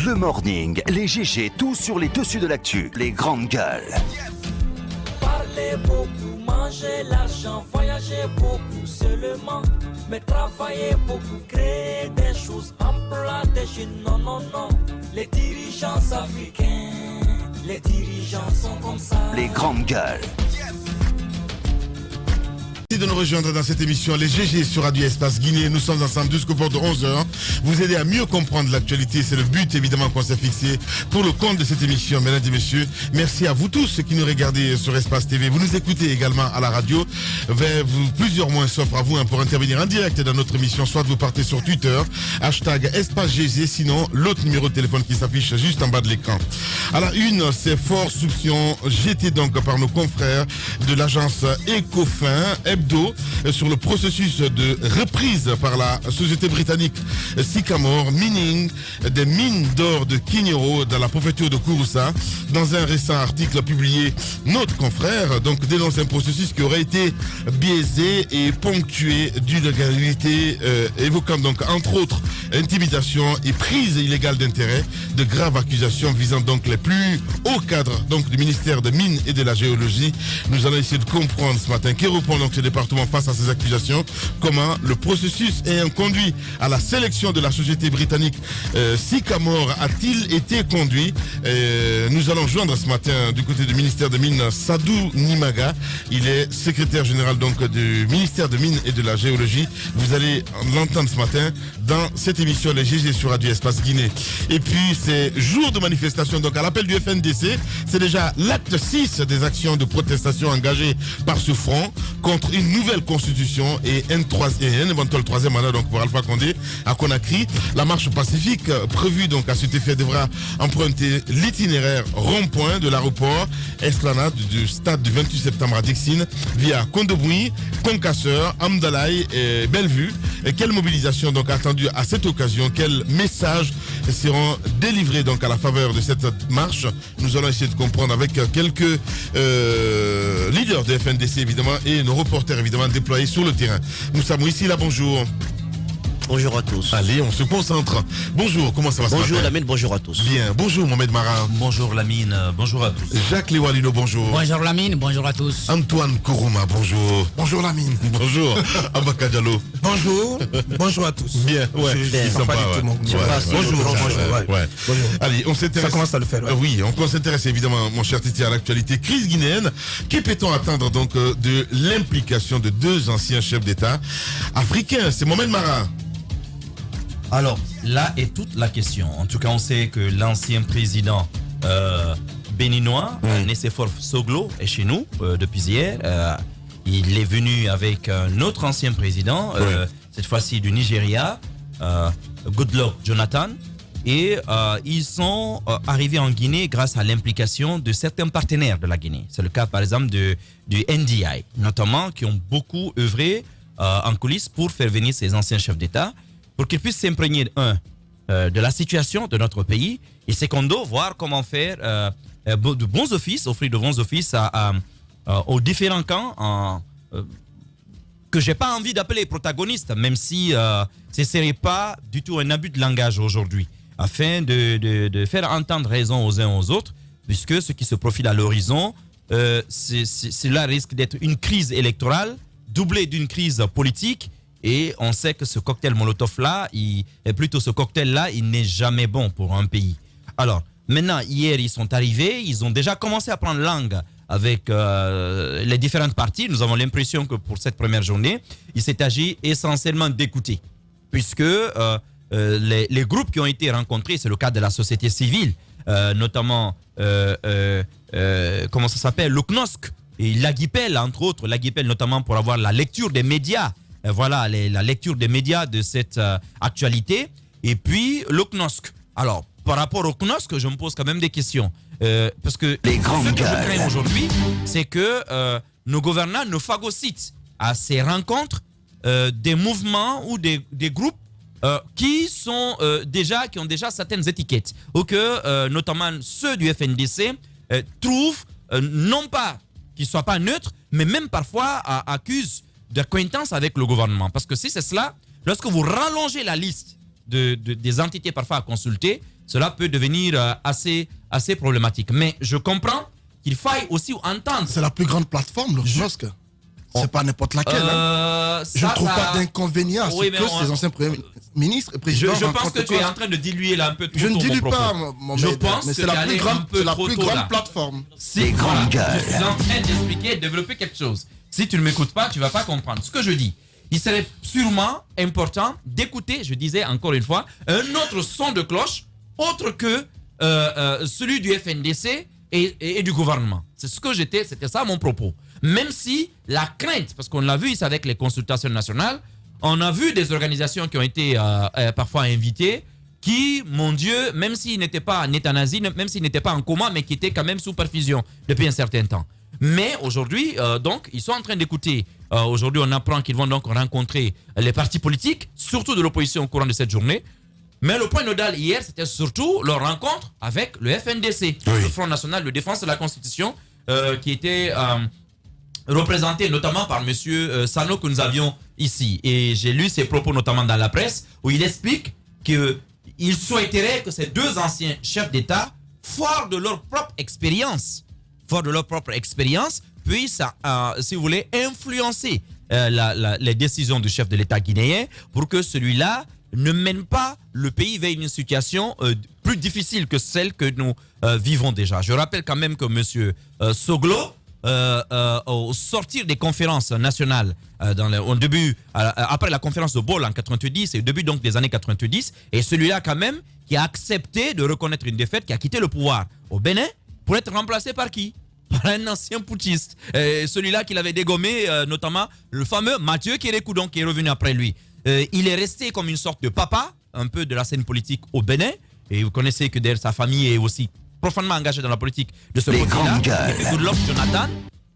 Le morning, les GG, tout sur les dessus de l'actu, les grandes gueules. Parler beaucoup, manger l'argent, voyager beaucoup seulement, mais travailler beaucoup, créer des choses, emploi des jeunes, non, non, non. Les dirigeants africains, les dirigeants sont comme ça. Les grandes gueules. Merci de nous rejoindre dans cette émission Les GG sur Radio Espace Guinée. Nous sommes ensemble jusqu'au port de 11h. Vous aider à mieux comprendre l'actualité. C'est le but évidemment qu'on s'est fixé pour le compte de cette émission. Mesdames et messieurs, merci à vous tous qui nous regardez sur Espace TV. Vous nous écoutez également à la radio. Plusieurs moyens s'offrent à vous pour intervenir en direct dans notre émission. Soit vous partez sur Twitter, hashtag Espace GG. Sinon, l'autre numéro de téléphone qui s'affiche juste en bas de l'écran. À la une, c'est fort soupçon jeté donc par nos confrères de l'agence Ecofin Hebdo sur le processus de reprise par la société britannique Sycamore Mining des mines d'or de Kinyoro dans la préfecture de Kouroussa. Dans un récent article publié, notre confrère donc dénonce un processus qui aurait été biaisé et ponctué d'illégalité, évoquant donc entre autres intimidation et prise illégale d'intérêt, de graves accusations visant donc les plus hauts cadres donc du ministère des Mines et de la Géologie. Nous allons essayer de comprendre ce matin qui répond donc ce département face à ces accusations, comment le processus ayant conduit à la sélection de la société britannique Sycamore a-t-il été conduit. Nous allons joindre ce matin du côté du ministère des Mines Sadou Nimaga. Il est secrétaire général donc du ministère des Mines et de la Géologie. Vous allez l'entendre ce matin dans cette émission Les GG sur Radio Espace Guinée. Et puis c'est jour de manifestation donc à l'appel du FNDC. C'est déjà l'acte 6 des actions de protestation engagées par ce front contre une nouvelle constitution et un éventuel troisième mandat donc pour Alpha Condé à Conakry. La marche pacifique prévue donc à cet effet devra emprunter l'itinéraire rond-point de l'aéroport Esplanade du stade du 28 septembre à Dixine via Condeboui, Concasseur, Amdalaï et Bellevue. Et quelle mobilisation donc attendue à cette occasion? Quels messages seront délivrés donc à la faveur de cette marche? Nous allons essayer de comprendre avec quelques leaders de FNDC évidemment et nos reporters évidemment déployés sur le terrain. Nous sommes ici là, bonjour. Bonjour à tous. Allez, on se concentre. Bonjour, comment ça va? Bonjour Lamine, bonjour à tous. Bien, bonjour Mohamed Marin. Bonjour Lamine, bonjour à tous. Jacques Léwalino, bonjour. Bonjour Lamine, bonjour à tous. Antoine Kourouma, bonjour. Bonjour Lamine. Bonjour. Abaka Diallo. Bonjour. Bonjour à tous. Bien, ouais. C'est sympa, ouais. Bonjour. Bonjour. Allez, on s'intéresse. Ça commence à le faire. Ouais. Oui, on s'intéresse évidemment, mon cher Titi, à l'actualité. Crise guinéenne. Que peut-on attendre donc de l'implication de deux anciens chefs d'État africains? C'est Mohamed Marin. Alors, là est toute la question. En tout cas, on sait que l'ancien président béninois, Nicéphore Soglo, est chez nous depuis hier. Il est venu avec un autre ancien président, cette fois-ci du Nigeria, Goodluck Jonathan. Et ils sont arrivés en Guinée grâce à l'implication de certains partenaires de la Guinée. C'est le cas, par exemple, du NDI, notamment, qui ont beaucoup œuvré en coulisses pour faire venir ces anciens chefs d'État, pour qu'ils puissent s'imprégner, de la situation de notre pays, et secondo, voir comment faire de bons offices, offrir de bons offices aux différents camps, que j'ai pas envie d'appeler protagonistes, même si ce ne serait pas du tout un abus de langage aujourd'hui, afin de faire entendre raison aux uns aux autres, puisque ce qui se profile à l'horizon, cela risque d'être une crise électorale, doublée d'une crise politique. Et on sait que ce cocktail Molotov-là, il n'est jamais bon pour un pays. Alors, maintenant, hier, ils sont arrivés, ils ont déjà commencé à prendre langue avec les différentes parties. Nous avons l'impression que pour cette première journée, il s'est agi essentiellement d'écouter. Puisque les groupes qui ont été rencontrés, c'est le cas de la société civile, notamment, comment ça s'appelle, le CNOSC, et l'Aguipel, entre autres, l'Aguipel notamment pour avoir la lecture des médias. Voilà, la lecture des médias de cette actualité. Et puis, le CNOSC. Alors, par rapport au CNOSC, je me pose quand même des questions. Parce que ce que je crains aujourd'hui, c'est que nos gouvernants ne phagocytent à ces rencontres des mouvements ou des groupes qui ont déjà certaines étiquettes. Ou que, notamment ceux du FNDC, trouvent, non pas qu'ils ne soient pas neutres, mais même parfois accusent d'acquaintance avec le gouvernement. Parce que si c'est cela, lorsque vous rallongez la liste des entités parfois à consulter, cela peut devenir assez problématique. Mais je comprends qu'il faille aussi entendre. C'est la plus grande plateforme, le kiosque. C'est pas n'importe laquelle. Je ne trouve pas d'inconvénient à ce que ces anciens premiers ministres et présidents. Je pense que tu es en train de diluer là un peu trop. Je ne dilue pas, je pense mais c'est la plus grande plateforme. C'est grande gueule. Je suis en train d'expliquer et de développer quelque chose. Si tu ne m'écoutes pas, tu ne vas pas comprendre ce que je dis. Il serait sûrement important d'écouter, je disais encore une fois, un autre son de cloche autre que celui du FNDC et du gouvernement. C'était ça mon propos. Même si la crainte, parce qu'on l'a vu ici avec les consultations nationales, on a vu des organisations qui ont été parfois invitées, qui, mon Dieu, même s'ils n'étaient pas en euthanasie, même s'ils n'étaient pas en coma, mais qui étaient quand même sous perfusion depuis un certain temps. Mais aujourd'hui, donc, ils sont en train d'écouter. Aujourd'hui, on apprend qu'ils vont donc rencontrer les partis politiques, surtout de l'opposition au courant de cette journée. Mais le point nodal hier, c'était surtout leur rencontre avec le FNDC, le Front National de Défense de la Constitution, qui était représenté notamment par M. Sano que nous avions ici. Et j'ai lu ses propos notamment dans la presse, où il explique qu'il souhaiterait que ces deux anciens chefs d'État, forts de leur propre expérience, puissent, si vous voulez, influencer les décisions du chef de l'État guinéen pour que celui-là ne mène pas le pays vers une situation plus difficile que celle que nous vivons déjà. Je rappelle quand même que M. Soglo, au sortir des conférences nationales après la conférence de Bôle en 90 et au début donc des années 90, et celui-là quand même qui a accepté de reconnaître une défaite, qui a quitté le pouvoir au Bénin pour être remplacé par qui? Par un ancien putschiste. Celui-là qu'il avait dégommé, notamment le fameux Mathieu Kérékou, donc, qui est revenu après lui. Il est resté comme une sorte de papa, un peu de la scène politique au Bénin. Et vous connaissez que derrière sa famille est aussi profondément engagée dans la politique de ce côté-là. Et puis Goodluck Jonathan,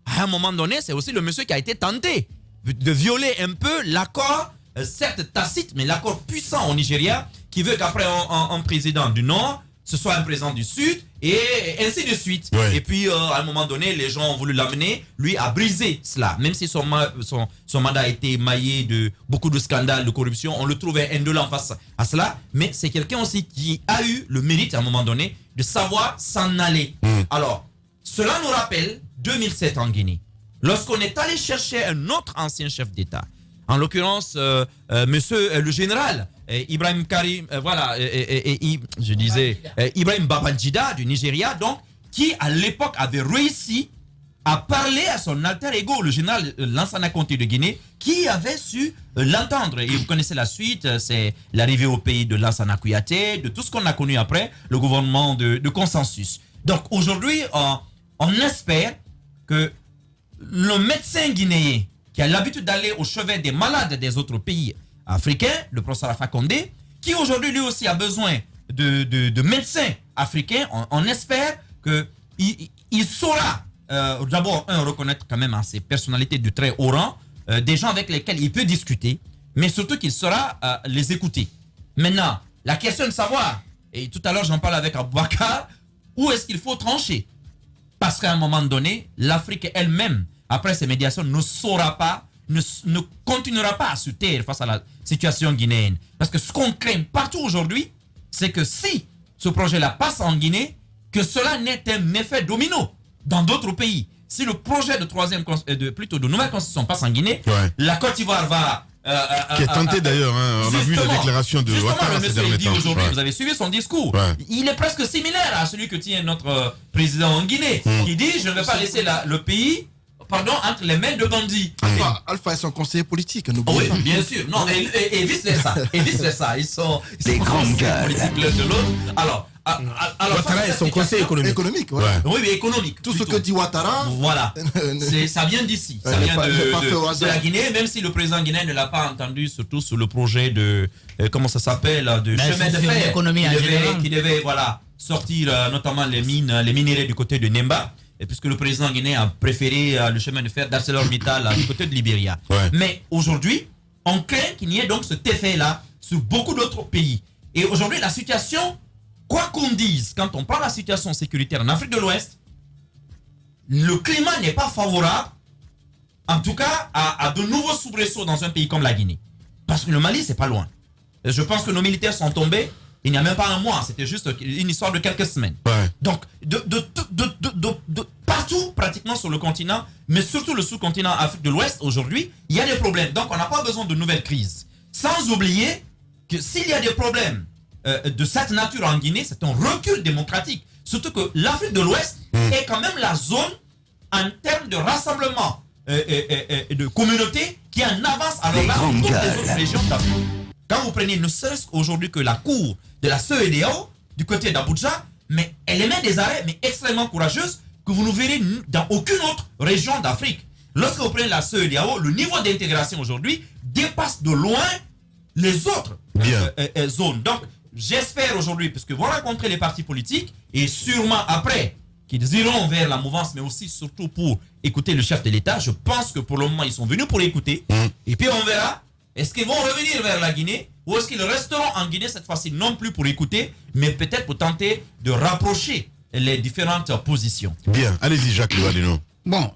à un moment donné, c'est aussi le monsieur qui a été tenté de violer un peu l'accord, certes tacite, mais l'accord puissant au Nigeria, qui veut qu'après un président du Nord, ce soit un président du Sud, et ainsi de suite. Ouais. Et puis, à un moment donné, les gens ont voulu l'amener, lui, à briser cela. Même si son mandat a été émaillé de beaucoup de scandales, de corruption, on le trouvait indolent face à cela. Mais c'est quelqu'un aussi qui a eu le mérite, à un moment donné, de savoir s'en aller. Alors, cela nous rappelle 2007 en Guinée, lorsqu'on est allé chercher un autre ancien chef d'État, en l'occurrence, monsieur le général Ibrahim Karim, Ibrahim Babangida du Nigeria, donc, qui à l'époque avait réussi à parler à son alter ego, le général Lansana Conté de Guinée, qui avait su l'entendre. Et vous connaissez la suite, c'est l'arrivée au pays de Lansana Kouyaté, de tout ce qu'on a connu après, le gouvernement de consensus. Donc aujourd'hui, on espère que le médecin guinéen qui a l'habitude d'aller au chevet des malades des autres pays africains, le professeur Alpha Condé, qui aujourd'hui lui aussi a besoin de médecins africains, on espère qu'il saura d'abord reconnaître quand même ses personnalités de très haut rang, des gens avec lesquels il peut discuter, mais surtout qu'il saura les écouter. Maintenant, la question de savoir, et tout à l'heure j'en parle avec Aboubacar, où est-ce qu'il faut trancher? Parce qu'à un moment donné, l'Afrique elle-même, après ces médiations, ne saura pas, ne continuera pas à se taire face à la situation guinéenne. Parce que ce qu'on craint partout aujourd'hui, c'est que si ce projet-là passe en Guinée, que cela n'ait un effet domino dans d'autres pays. Si le projet de nouvelle constitution passe en Guinée, la Côte d'Ivoire va... qui est tenté d'ailleurs, hein. On a vu la déclaration de Ouattara ces derniers temps. Vous avez suivi son discours. Il est presque similaire à celui que tient notre président en Guinée, qui dit je ne vais pas laisser le pays entre les mains de bandits. Alpha est son conseiller politique, oui, bien sûr. Non, et vice-versa. Ils sont des grandes gueules politiques l'un de l'autre. Alors Ouattara est son conseiller économique. Oui, mais économique. Tout ce que dit Ouattara, voilà. Ça vient d'ici. Ça vient de la Guinée, même si le président guinéen ne l'a pas entendu, surtout sur le projet de, comment ça s'appelle, de chemin de fer qui devait sortir notamment les minerais du côté de Nemba. Et puisque le président guinéen a préféré le chemin de fer d'ArcelorMittal du côté de Libéria. Mais aujourd'hui, on craint qu'il y ait donc cet effet-là sur beaucoup d'autres pays. Et aujourd'hui, la situation, quoi qu'on dise, quand on prend la situation sécuritaire en Afrique de l'Ouest, le climat n'est pas favorable, en tout cas, à de nouveaux soubresauts dans un pays comme la Guinée. Parce que le Mali, c'est pas loin. Et je pense que nos militaires sont tombés il n'y a même pas un mois, c'était juste une histoire de quelques semaines. Ouais. Donc, de partout, pratiquement sur le continent, mais surtout le sous-continent Afrique de l'Ouest, aujourd'hui, il y a des problèmes. Donc, on n'a pas besoin de nouvelles crises. Sans oublier que s'il y a des problèmes de cette nature en Guinée, c'est un recul démocratique. Surtout que l'Afrique de l'Ouest est quand même la zone, en termes de rassemblement de communautés, qui est en avance à l'égard de toutes les autres régions d'Afrique. Quand vous prenez ne serait-ce qu'aujourd'hui que la cour de la CEDEAO, du côté d'Abuja, mais elle émet des arrêts mais extrêmement courageuses que vous ne verrez dans aucune autre région d'Afrique. Lorsque vous prenez la CEDEAO, le niveau d'intégration aujourd'hui dépasse de loin les autres zones. Donc, j'espère aujourd'hui, parce que vous rencontrez les partis politiques, et sûrement après, qu'ils iront vers la mouvance, mais aussi surtout pour écouter le chef de l'État. Je pense que pour le moment, ils sont venus pour écouter. Et puis on verra, est-ce qu'ils vont revenir vers la Guinée ou est-ce qu'ils resteront en Guinée cette fois-ci, non plus pour écouter, mais peut-être pour tenter de rapprocher les différentes positions. Bien, allez-y Jacques Louadeno. Bon,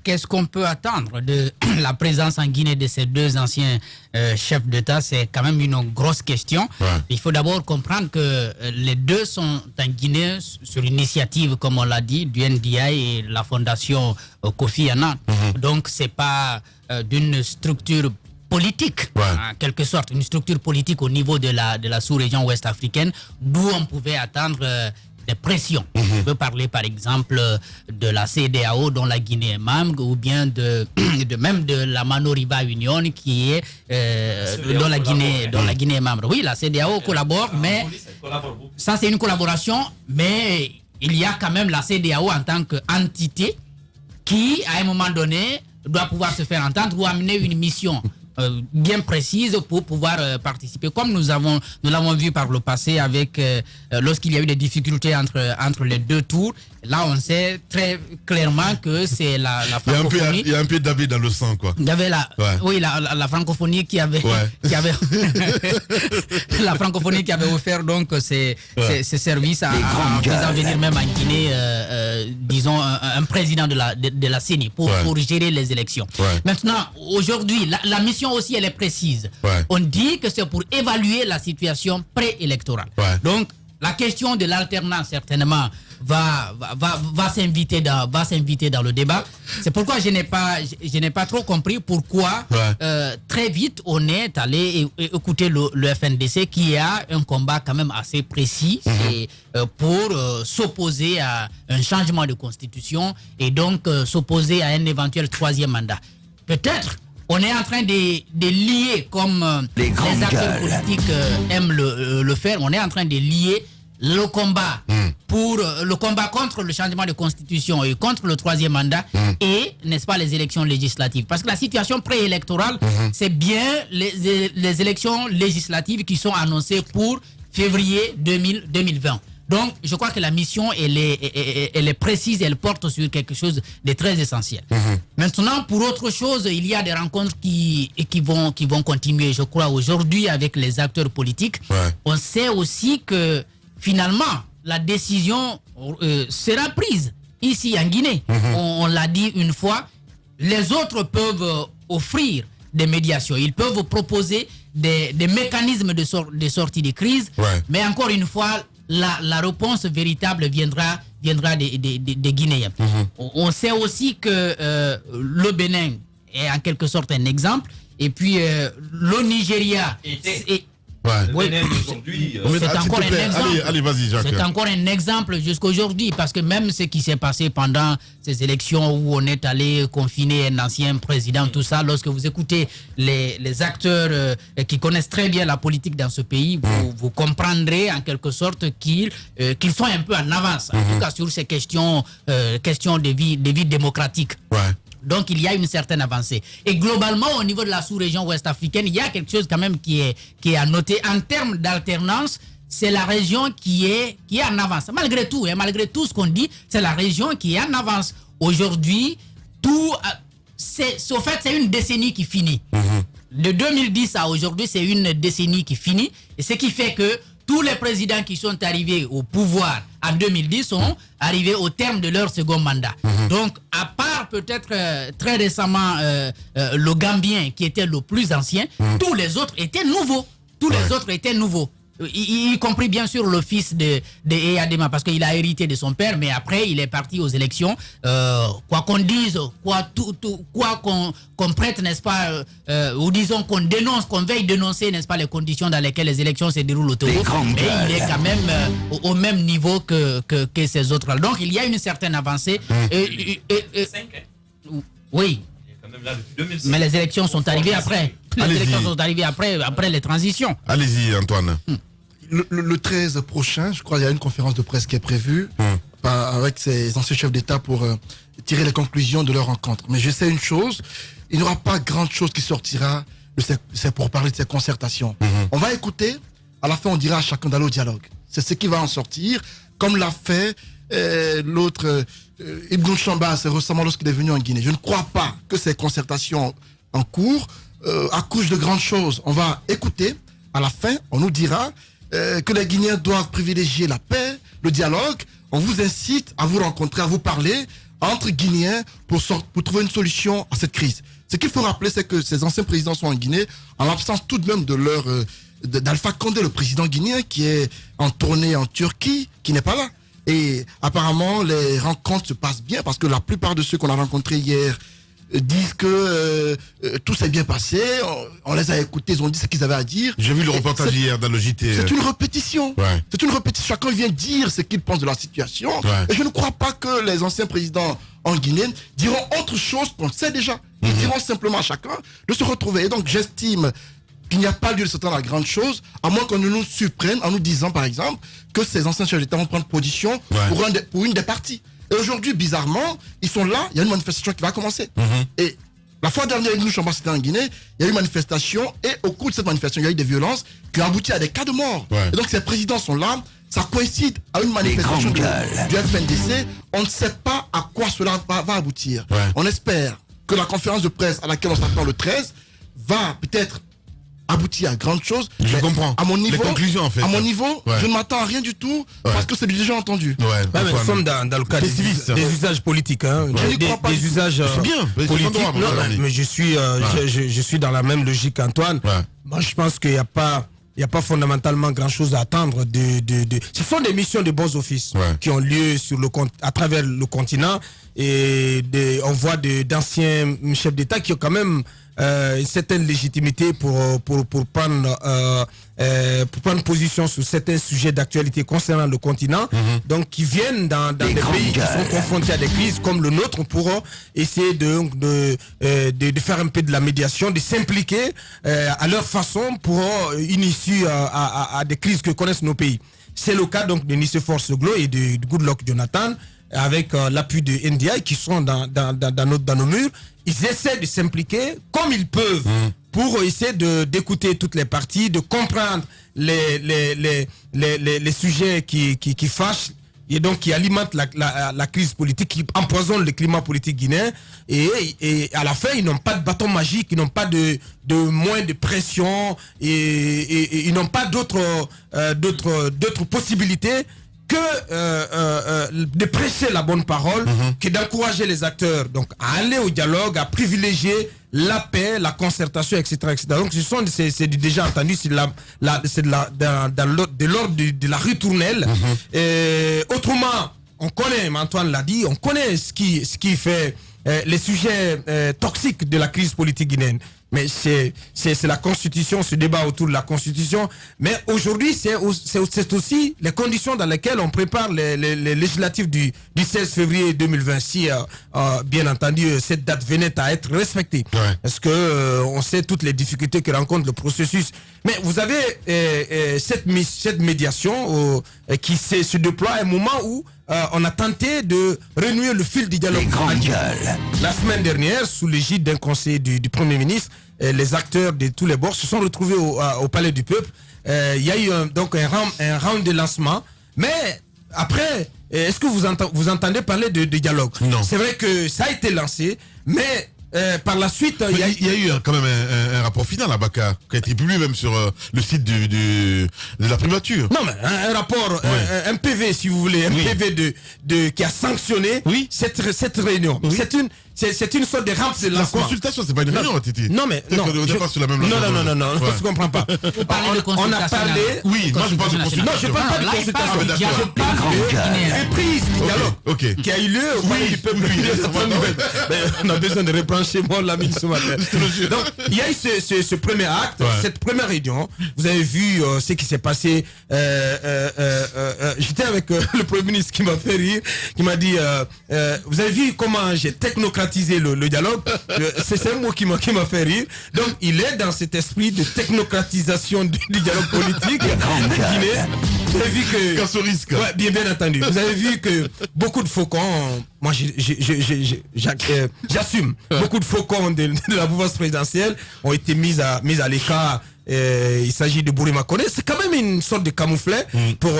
qu'est-ce qu'on peut attendre de la présence en Guinée de ces deux anciens chefs d'État? C'est quand même une grosse question. Ouais. Il faut d'abord comprendre que les deux sont en Guinée sur l'initiative, comme on l'a dit, du NDI et la fondation Kofi Annan. Donc, c'est pas d'une structure politique, en quelque sorte, une structure politique au niveau de la sous-région ouest africaine, d'où on pouvait attendre des pressions. On peut parler par exemple de la CEDEAO dont la Guinée est membre, ou bien même de la Manoriba Union qui est dont la Guinée est membre. Oui, la CEDEAO collabore, mais ça c'est une collaboration, mais il y a quand même la CEDEAO en tant qu'entité qui, à un moment donné, doit pouvoir se faire entendre ou amener une mission bien précise pour pouvoir participer, comme nous l'avons vu par le passé avec lorsqu'il y a eu des difficultés entre les deux tours. Là, on sait très clairement que c'est la francophonie. Il y a un peu d'habit dans le sang, quoi. Il y avait la francophonie qui avait, la francophonie qui avait offert donc ces services en faisant venir même en Guinée, disons, un président de la CENI pour gérer les élections. Maintenant, aujourd'hui, la mission aussi, elle est précise. On dit que c'est pour évaluer la situation préélectorale. Donc, la question de l'alternance, certainement, va s'inviter dans le débat. C'est pourquoi je n'ai pas trop compris pourquoi très vite on est allé écouter le FNDC qui a un combat quand même assez précis pour s'opposer à un changement de constitution et donc s'opposer à un éventuel troisième mandat. Peut-être on est en train de lier, comme les acteurs politiques aiment le faire, on est en train de lier le combat pour le combat contre le changement de constitution et contre le troisième mandat et, n'est-ce pas, les élections législatives. Parce que la situation préélectorale, c'est bien les élections législatives qui sont annoncées pour février 2020. Donc, je crois que la mission, elle est précise, elle porte sur quelque chose de très essentiel. Maintenant, pour autre chose, il y a des rencontres qui vont continuer, je crois, aujourd'hui avec les acteurs politiques. On sait aussi que, finalement, la décision sera prise ici en Guinée. On l'a dit une fois, les autres peuvent offrir des médiations, ils peuvent proposer des mécanismes de sortie de crise, mais encore une fois, la réponse véritable viendra des Guinéens. On sait aussi que le Bénin est en quelque sorte un exemple, et puis le Nigeria c'est encore un exemple. Allez, vas-y, Jacques. C'est encore un exemple jusqu'aujourd'hui, parce que même ce qui s'est passé pendant ces élections où on est allé confiner un ancien président, tout ça, lorsque vous écoutez les acteurs qui connaissent très bien la politique dans ce pays, vous comprendrez en quelque sorte qu'ils sont un peu en avance, en tout cas sur ces questions de vie démocratique. Donc, il y a une certaine avancée. Et globalement, au niveau de la sous-région ouest africaine, il y a quelque chose quand même qui est à noter. En termes d'alternance, c'est la région qui est en avance. Malgré tout ce qu'on dit, c'est la région qui est en avance. Aujourd'hui, c'est une décennie qui finit. De 2010 à aujourd'hui, c'est une décennie qui finit. Et ce qui fait que tous les présidents qui sont arrivés au pouvoir en 2010 sont arrivés au terme de leur second mandat. Donc, à part peut-être très récemment le Gambien qui était le plus ancien, tous les autres étaient nouveaux. y compris bien sûr le fils de Eyadema, parce qu'il a hérité de son père, mais après il est parti aux élections. Quoi qu'on dise, quoi qu'on prête, n'est-ce pas, ou disons qu'on dénonce, qu'on veille dénoncer, n'est-ce pas, les conditions dans lesquelles les élections se déroulent au Togo, mais il est quand même au même niveau que ces autres. Donc il y a une certaine avancée. Oui. Mais les élections sont arrivées après. Les élections sont arrivées après les transitions. Allez-y, Antoine. Le 13 prochain, je crois qu'il y a une conférence de presse qui est prévue avec ces anciens chefs d'État pour tirer les conclusions de leur rencontre. Mais je sais une chose, il n'y aura pas grande chose qui sortira c'est pour parler de ces concertations. On va écouter, à la fin on dira à chacun d'aller au dialogue. C'est ce qui va en sortir, comme l'a fait l'autre Ibn Chambas récemment lorsqu'il est venu en Guinée. Je ne crois pas que ces concertations en cours accouchent de grandes choses. On va écouter, à la fin on nous dira que les Guinéens doivent privilégier la paix, le dialogue. On vous incite à vous rencontrer, à vous parler entre Guinéens pour trouver une solution à cette crise. Ce qu'il faut rappeler, c'est que ces anciens présidents sont en Guinée, en l'absence tout de même de leur d'Alpha Condé, le président guinéen, qui est en tournée en Turquie, qui n'est pas là. Et apparemment, les rencontres se passent bien, parce que la plupart de ceux qu'on a rencontrés hier disent que tout s'est bien passé, on les a écoutés, ils ont dit ce qu'ils avaient à dire. J'ai vu le reportage hier dans le JT. C'est une répétition. Ouais. C'est une répétition. Chacun vient dire ce qu'il pense de la situation. Ouais. Et je ne crois pas que les anciens présidents en Guinée diront autre chose qu'on sait déjà. Ils diront simplement à chacun de se retrouver. Et donc j'estime qu'il n'y a pas lieu de s'attendre à grande chose, à moins qu'on ne nous surprenne en nous disant par exemple que ces anciens chefs d'État vont prendre position pour une des parties. Et aujourd'hui, bizarrement, ils sont là, il y a une manifestation qui va commencer. Et la fois dernière, nous, Chambas, c'était en Guinée, il y a eu une manifestation, et au cours de cette manifestation, il y a eu des violences qui ont abouti à des cas de mort. Et donc ces présidents sont là, ça coïncide à une manifestation du FNDC, on ne sait pas à quoi cela va aboutir. On espère que la conférence de presse à laquelle on s'attend le 13 va peut-être aboutir à grandes choses. Je comprends. À mon niveau, les conclusions, en fait. À mon niveau, je ne m'attends à rien du tout parce que c'est déjà entendu. Mais nous sommes dans le cas des usages politiques, hein, des usages politiques. Non, mais je suis dans la même logique qu'Antoine. Moi, je pense qu'il n'y a pas fondamentalement grand chose à attendre Ce sont des missions de bons offices qui ont lieu à travers le continent, et on voit d'anciens chefs d'État qui ont quand même une certaine légitimité pour prendre position sur certains sujets d'actualité concernant le continent, donc qui viennent dans des pays qui sont confrontés à des crises comme le nôtre, pour essayer de faire un peu de la médiation, de s'impliquer à leur façon pour une issue à des crises que connaissent nos pays. C'est le cas donc de Nicéphore Soglo et de Goodluck Jonathan, avec l'appui de NDI, qui sont dans nos murs. Ils essaient de s'impliquer comme ils peuvent pour essayer d'écouter toutes les parties, de comprendre les sujets qui fâchent et donc qui alimentent la crise politique, qui empoisonnent le climat politique guinéen. Et à la fin, ils n'ont pas de bâton magique, ils n'ont pas de moins de pression, et ils n'ont pas d'autres possibilités que de prêcher la bonne parole, que d'encourager les acteurs donc à aller au dialogue, à privilégier la paix, la concertation, etc., etc. Donc c'est déjà entendu, c'est de l'ordre de la ritournelle. Autrement, on connaît, Antoine l'a dit, on connaît ce qui fait les sujets toxiques de la crise politique guinéenne. Mais c'est la Constitution, ce débat autour de la Constitution. Mais aujourd'hui, c'est aussi les conditions dans lesquelles on prépare les législatives du 16 février 2020. Si, bien entendu, cette date venait à être respectée. Parce que on sait toutes les difficultés que rencontre le processus. Mais vous avez cette médiation qui se déploie à un moment où on a tenté de renouer le fil du dialogue. La semaine dernière, sous l'égide d'un conseiller du Premier ministre, les acteurs de tous les bords se sont retrouvés au Palais du Peuple. Il y a eu un round de lancement. Mais après, est-ce que vous entendez parler de dialogue? Non. C'est vrai que ça a été lancé, mais par la suite... Il y a eu quand même un rapport final à Baka, qui a été publié même sur le site de la primature. Non, mais un rapport, un PV PV, si vous voulez, un PV qui a sanctionné cette réunion. Oui. C'est une sorte de rampe de lancement. La consultation, c'est pas une réunion, Titi. Non, mais non. Sur la même non, je comprends pas. On a parlé. Oui, moi je parle de consultation. Non, je parle pas de consultation. Je parle de reprise du dialogue qui a eu lieu au palais du peuple. On a besoin de rebrancher moi l'ami ce matin. Donc, il y a eu ce premier acte, cette première réunion. Vous avez vu ce qui s'est passé. J'étais avec le Premier ministre qui m'a fait rire, qui m'a dit vous avez vu comment j'ai technocratisé le dialogue. C'est un mot qui m'a fait rire. Donc il est dans cet esprit de technocratisation du dialogue politique guinéen. Vous avez vu que quand ce risque. Ouais, bien entendu. Vous avez vu que beaucoup de faucons, moi j'assume, beaucoup de faucons de la mouvance présidentielle ont été mis à l'écart. Il s'agit de Bourima Koné. C'est quand même une sorte de camouflet pour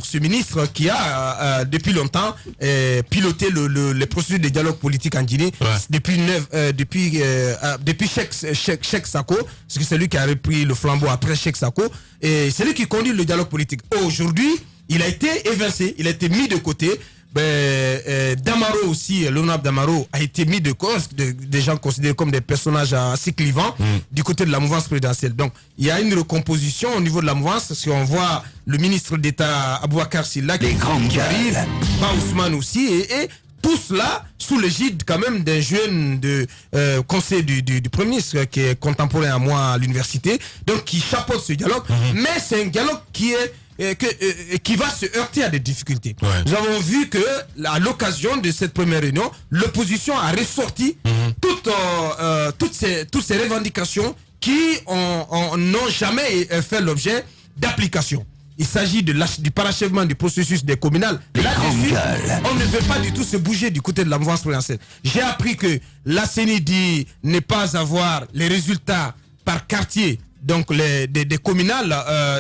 ce ministre qui a depuis longtemps piloté les processus de dialogue politique en Guinée depuis Cheikh Sako, parce que c'est lui qui a repris le flambeau après Cheikh Sako, et c'est lui qui conduit le dialogue politique. Aujourd'hui, il a été évincé, il a été mis de côté. Damaro aussi, l'honorable Damaro a été mis de cause, des gens considérés comme des personnages assez clivants du côté de la mouvance présidentielle. Donc il y a une recomposition au niveau de la mouvance, parce qu'on voit le ministre d'État Aboubacar Silla qui arrive, Ba Ousmane aussi, et tout cela sous l'égide quand même d'un jeune conseiller du Premier ministre qui est contemporain à moi à l'université, donc qui chapeaute ce dialogue, mais c'est un dialogue qui va se heurter à des difficultés. Nous avons vu que à l'occasion de cette première réunion, l'opposition a ressorti toutes ces revendications qui n'ont jamais fait l'objet d'application. Il s'agit du parachèvement du processus des communales. Là-dessus, on ne veut pas du tout se bouger du côté de la mouvance présidentielle. J'ai appris que la CENI dit ne pas avoir les résultats par quartier, donc des communales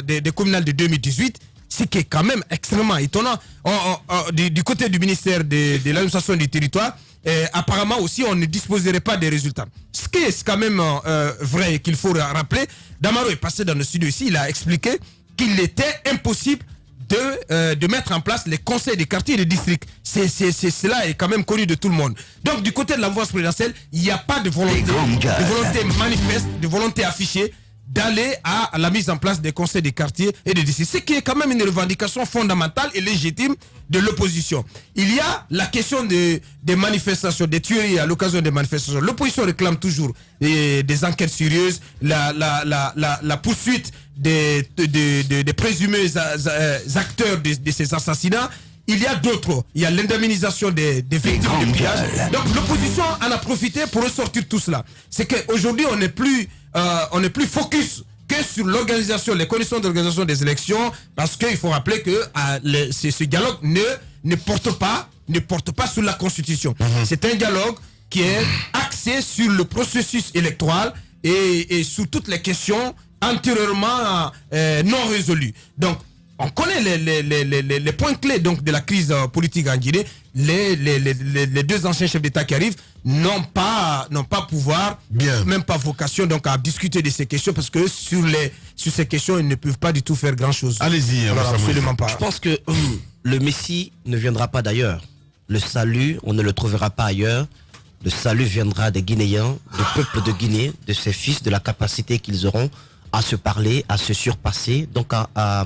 de 2018, ce qui est quand même extrêmement étonnant. Du côté du ministère de l'administration du territoire, apparemment aussi on ne disposerait pas des résultats. Ce qui est quand même vrai et qu'il faut rappeler, Damaro est passé dans le studio ici, il a expliqué qu'il était impossible de mettre en place les conseils des quartiers et des districts. Cela est quand même connu de tout le monde. Donc du côté de la mouvance présidentielle, il n'y a pas de volonté manifeste, de volonté affichée d'aller à la mise en place des conseils des quartiers et des districts. Ce qui est quand même une revendication fondamentale et légitime de l'opposition. Il y a la question des manifestations, des tueries à l'occasion des manifestations. L'opposition réclame toujours des enquêtes sérieuses, la poursuite des présumés acteurs de ces assassinats. Il y a d'autres. Il y a l'indemnisation des victimes de pillage. Donc l'opposition en a profité pour ressortir tout cela. C'est qu'aujourd'hui on n'est plus focus que sur l'organisation, les conditions d'organisation des élections, parce qu'il faut rappeler que ce dialogue ne porte pas sur la Constitution. C'est un dialogue qui est axé sur le processus électoral et sur toutes les questions antérieurement non résolues. Donc on connaît les points clés donc de la crise politique en Guinée. Les deux anciens chefs d'État qui arrivent n'ont pas pouvoir, même pas vocation donc à discuter de ces questions, parce que sur ces questions ils ne peuvent pas du tout faire grand chose. Allez-y, absolument pas. Je pense que le Messie ne viendra pas d'ailleurs. Le salut, on ne le trouvera pas ailleurs. Le salut viendra des Guinéens, du peuple de Guinée, de ses fils, de la capacité qu'ils auront à se parler, à se surpasser, donc à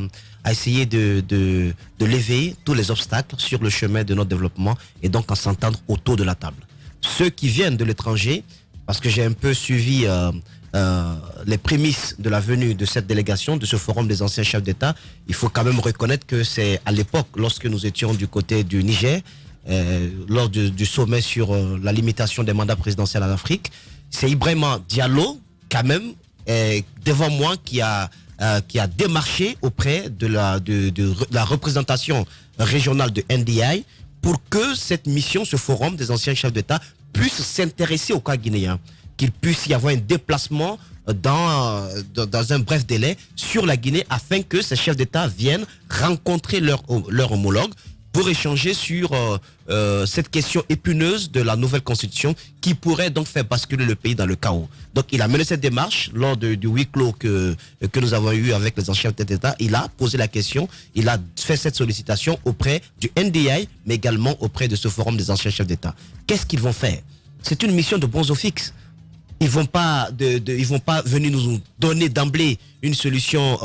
essayer de lever tous les obstacles sur le chemin de notre développement, et donc à s'entendre autour de la table. Ceux qui viennent de l'étranger, parce que j'ai un peu suivi les prémices de la venue de cette délégation, de ce forum des anciens chefs d'État, il faut quand même reconnaître que c'est à l'époque, lorsque nous étions du côté du Niger, lors du sommet sur la limitation des mandats présidentiels en Afrique, c'est Ibrahima Diallo, quand même, devant moi, qui a démarché auprès de la représentation régionale de NDI pour que cette mission, ce forum des anciens chefs d'État, puisse s'intéresser au cas guinéen, qu'il puisse y avoir un déplacement dans un bref délai sur la Guinée, afin que ces chefs d'État viennent rencontrer leur homologue, pour échanger sur cette question épineuse de la nouvelle constitution qui pourrait donc faire basculer le pays dans le chaos. Donc il a mené cette démarche lors du huis clos que nous avons eu avec les anciens chefs d'État. Il a posé la question, il a fait cette sollicitation auprès du NDI, mais également auprès de ce forum des anciens chefs d'État. Qu'est-ce qu'ils vont faire? C'est une mission de bons fixe. Ils vont pas venir nous donner d'emblée une solution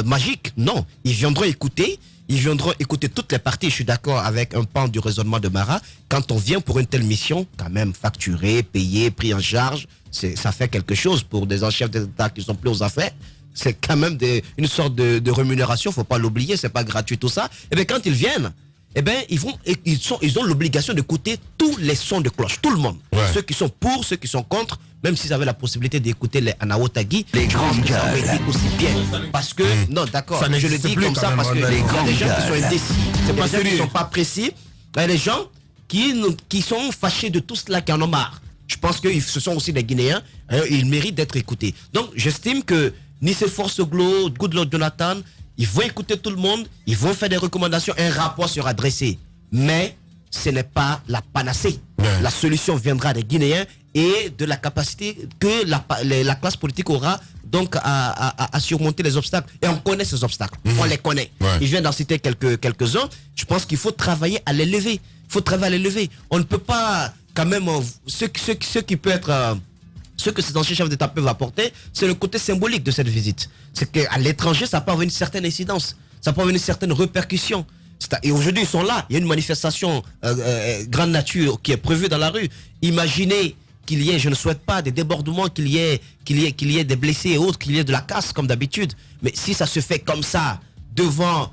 magique. Non, ils viendront écouter. Ils viendront écouter toutes les parties. Je suis d'accord avec un pan du raisonnement de Mara. Quand on vient pour une telle mission, quand même facturé, payé, pris en charge, ça fait quelque chose pour des anciens chefs d'État qui sont plus aux affaires. C'est quand même une sorte de rémunération. Faut pas l'oublier. C'est pas gratuit tout ça. Et bien quand ils viennent, ils ont l'obligation d'écouter tous les sons de cloche, tout le monde. Ouais. Ceux qui sont pour, ceux qui sont contre, même s'ils avaient la possibilité d'écouter les Anaotagi, les grands gars, ça aurait été aussi bien. Parce que, non, d'accord, je le dis comme ça parce que il y a des gens qui sont indécis, c'est pas ceux qui ne sont pas précis. Il y a des gens qui sont fâchés de tout cela, qui en ont marre. Je pense que ce sont aussi des Guinéens, ils méritent d'être écoutés. Donc, j'estime que Nicéphore Soglo, Goodluck Jonathan, ils vont écouter tout le monde, ils vont faire des recommandations, un rapport sera dressé. Mais ce n'est pas la panacée. Ouais. La solution viendra des Guinéens et de la capacité que la classe politique aura donc à surmonter les obstacles. Et on connaît ces obstacles, on les connaît. Ouais. Et je viens d'en citer quelques-uns. Je pense qu'il faut travailler à les lever. On ne peut pas quand même... Ce qui peut être... Ce que ces anciens chefs d'État peuvent apporter, c'est le côté symbolique de cette visite. C'est qu'à l'étranger, ça peut avoir une certaine incidence, ça peut avoir une certaine répercussion. Et aujourd'hui, ils sont là. Il y a une manifestation grande nature qui est prévue dans la rue. Imaginez qu'il y ait, je ne souhaite pas, des débordements, qu'il y ait des blessés et autres, qu'il y ait de la casse comme d'habitude. Mais si ça se fait comme ça, devant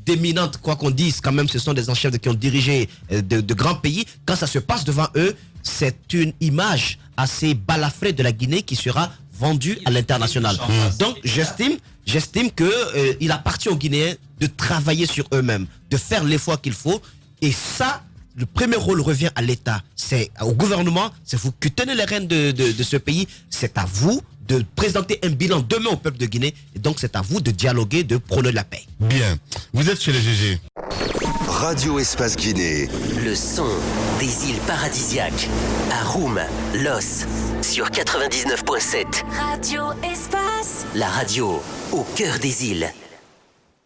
d'éminentes, quoi qu'on dise, quand même, ce sont des anciens chefs qui ont dirigé de grands pays. Quand ça se passe devant eux, c'est une image assez balafrée de la Guinée qui sera vendue à l'international. Donc j'estime que il appartient aux Guinéens de travailler sur eux-mêmes, de faire l'effort qu'il faut. Et ça, le premier rôle revient à l'État. C'est au gouvernement, c'est vous qui tenez les rênes de ce pays. C'est à vous de présenter un bilan demain au peuple de Guinée. Et donc c'est à vous de dialoguer, de prôner la paix. Bien. Vous êtes chez les GG. Radio Espace Guinée. Le son des îles paradisiaques. À Roum, Los, sur 99.7. Radio Espace. La radio au cœur des îles.